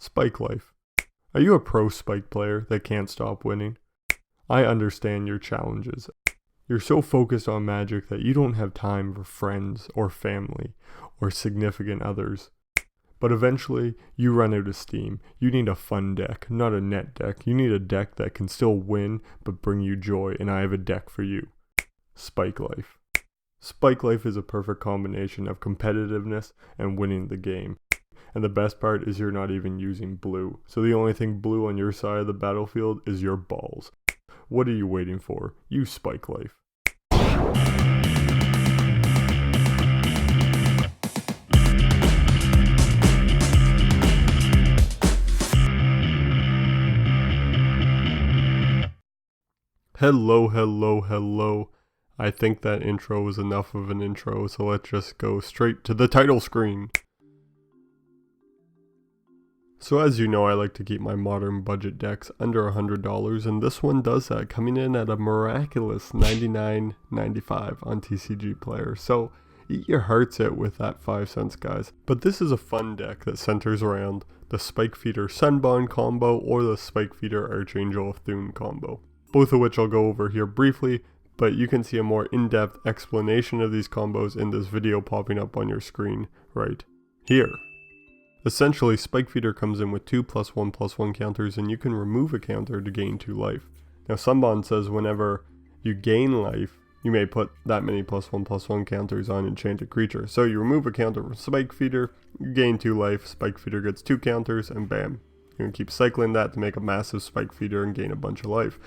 Spike life. Are you a pro spike player that can't stop winning? I understand your challenges. You're so focused on Magic that you don't have time for friends or family or significant others. But eventually, you run out of steam. You need a fun deck, not a net deck. You need a deck that can still win but bring you joy, and I have a deck for you. Spike life. Spike life is a perfect combination of competitiveness and winning the game. And the best part is you're not even using blue. So the only thing blue on your side of the battlefield is your balls. What are you waiting for? Use Spike life. Hello. I think that intro was enough of an intro, so let's just go straight to the title screen. So as you know, I like to keep my modern budget decks under $100, and this one does that, coming in at a miraculous $99.95 on TCG Player. So eat your hearts out with that 5 cents, guys. But this is a fun deck that centers around the Spike Feeder Sunbond combo or the Spike Feeder Archangel of Thune combo, both of which I'll go over here briefly, but you can see a more in-depth explanation of these combos in this video popping up on your screen right here. Essentially, Spike Feeder comes in with 2+1/+1 counters, and you can remove a counter to gain 2 life. Now sunbond says whenever you gain life, you may put that many +1/+1 counters on enchanted creature. So you remove a counter from Spike Feeder, you gain 2 life, Spike Feeder gets 2 counters, and bam. You can keep cycling that to make a massive Spike Feeder and gain a bunch of life.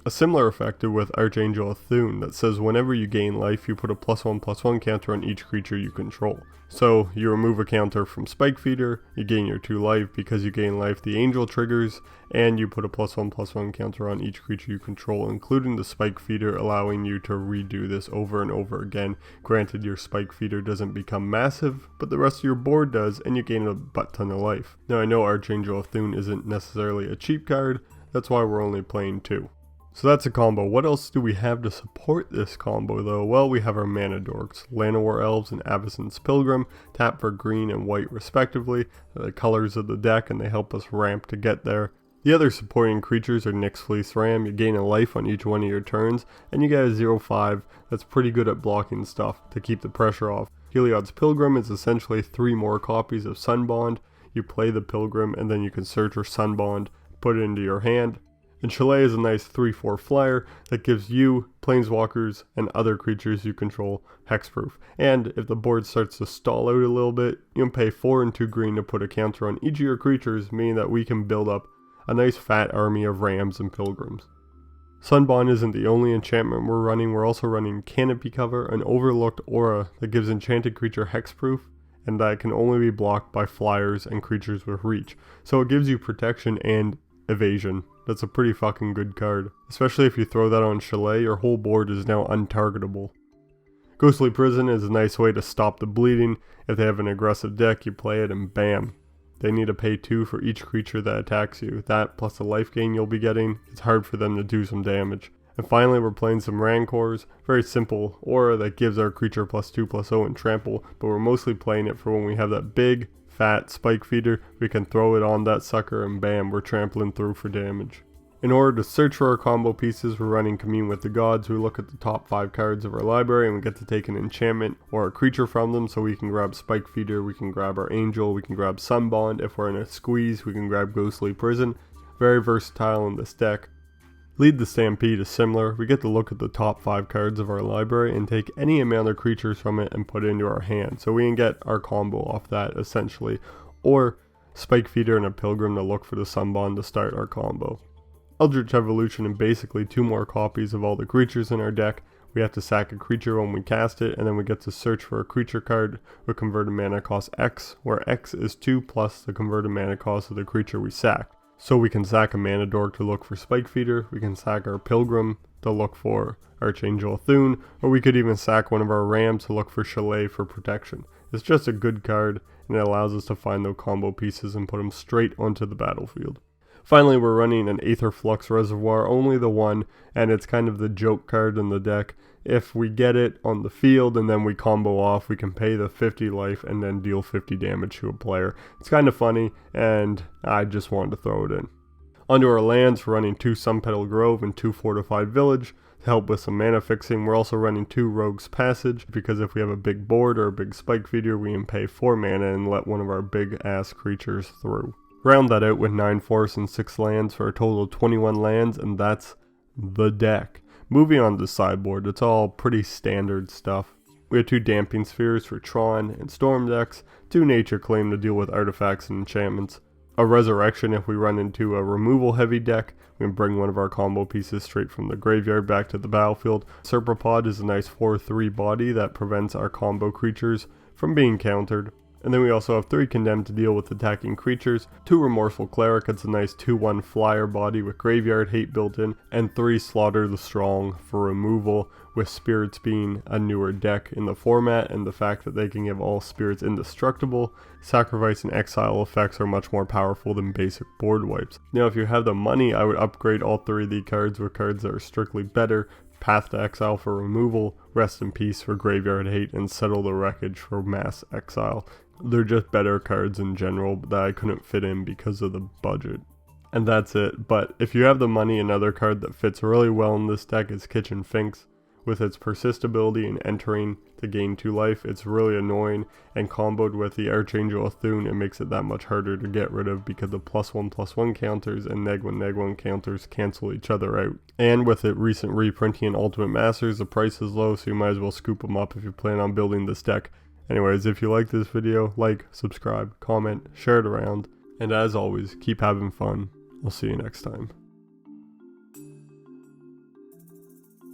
A similar effect with Archangel of Thune that says whenever you gain life, you put a +1/+1 counter on each creature you control. So you remove a counter from Spike Feeder, you gain your 2 life. Because you gain life, the Angel triggers, and you put a +1/+1 counter on each creature you control, including the Spike Feeder, allowing you to redo this over and over again. Granted, your Spike Feeder doesn't become massive, but the rest of your board does, and you gain a butt ton of life. Now I know Archangel of Thune isn't necessarily a cheap card, that's why we're only playing 2. So that's a combo. What else do we have to support this combo though? Well, we have our mana dorks, Llanowar Elves and Avacyn's Pilgrim, tap for green and white respectively. They're the colors of the deck and they help us ramp to get there. The other supporting creatures are Nyx Fleece Ram. You gain a life on each one of your turns, and you get a 0/5 that's pretty good at blocking stuff to keep the pressure off. Heliod's Pilgrim is essentially 3 more copies of Sunbond. You play the Pilgrim and then you can search for Sunbond, put it into your hand. And Chalet is a nice 3/4 flyer that gives you, planeswalkers, and other creatures you control hexproof. And if the board starts to stall out a little bit, you can pay 4 and 2 green to put a counter on each of your creatures, meaning that we can build up a nice fat army of Rams and Pilgrims. Sunbond isn't the only enchantment we're running. We're also running Canopy Cover, an overlooked aura that gives enchanted creature hexproof, and that can only be blocked by flyers and creatures with reach. So it gives you protection and evasion. That's a pretty fucking good card. Especially if you throw that on Chalet, your whole board is now untargetable. Ghostly Prison is a nice way to stop the bleeding. If they have an aggressive deck, you play it and bam. They need to pay 2 for each creature that attacks you. That plus the life gain you'll be getting, it's hard for them to do some damage. And finally we're playing some Rancors. Very simple aura that gives our creature +2/+0 and trample, but we're mostly playing it for when we have that big fat Spike Feeder, we can throw it on that sucker and bam, we're trampling through for damage. In order to search for our combo pieces, we're running Commune with the Gods. We look at the top 5 cards of our library and we get to take an enchantment or a creature from them, so we can grab Spike Feeder, we can grab our Angel, we can grab Sunbond. If we're in a squeeze, we can grab Ghostly Prison. Very versatile in this deck. Lead the Stampede is similar. We get to look at the top 5 cards of our library and take any amount of creatures from it and put it into our hand. So we can get our combo off that essentially. Or Spike Feeder and a Pilgrim to look for the Sunbond to start our combo. Eldritch Evolution and basically 2 more copies of all the creatures in our deck. We have to sack a creature when we cast it, and then we get to search for a creature card with converted mana cost X, where X is 2 plus the converted mana cost of the creature we sacked. So we can sack a Mana Dork to look for Spike Feeder, we can sack our Pilgrim to look for Archangel of Thune, or we could even sack one of our Rams to look for Chalet for protection. It's just a good card, and it allows us to find those combo pieces and put them straight onto the battlefield. Finally, we're running an Aetherflux Reservoir, only the one, and it's kind of the joke card in the deck. If we get it on the field and then we combo off, we can pay the 50 life and then deal 50 damage to a player. It's kind of funny, and I just wanted to throw it in. Onto our lands, we're running 2 Sunpetal Grove and 2 Fortified Village to help with some mana fixing. We're also running 2 Rogue's Passage, because if we have a big board or a big spike feeder, we can pay 4 mana and let one of our big ass creatures through. Round that out with 9 forests and 6 lands for a total of 21 lands, and that's the deck. Moving on to the sideboard, it's all pretty standard stuff. We have 2 Damping Spheres for Tron and Storm decks, 2 Nature Claim to deal with artifacts and enchantments, a Resurrection if we run into a removal heavy deck. We can bring one of our combo pieces straight from the graveyard back to the battlefield. Serpapod is a nice 4/3 body that prevents our combo creatures from being countered. And then we also have 3 Condemned to deal with attacking creatures, 2 Remorseful Cleric, it's a nice 2/1 flyer body with Graveyard Hate built in, and 3 Slaughter the Strong for removal, with spirits being a newer deck in the format, and the fact that they can give all spirits indestructible. Sacrifice and exile effects are much more powerful than basic board wipes. Now if you have the money, I would upgrade all 3 of the cards with cards that are strictly better. Path to Exile for removal, Rest in Peace for Graveyard Hate, and Settle the Wreckage for mass exile. They're just better cards in general that I couldn't fit in because of the budget. And that's it, but if you have the money, another card that fits really well in this deck is Kitchen Finks. With its persist ability and entering to gain 2 life, it's really annoying, and comboed with the Archangel Athun, it makes it that much harder to get rid of because the +1/+1 counters and -1/-1 counters cancel each other out. And with it recent reprinting in Ultimate Masters, the price is low, so you might as well scoop them up if you plan on building this deck. Anyways, if you like this video, like, subscribe, comment, share it around, and as always, keep having fun. I'll see you next time.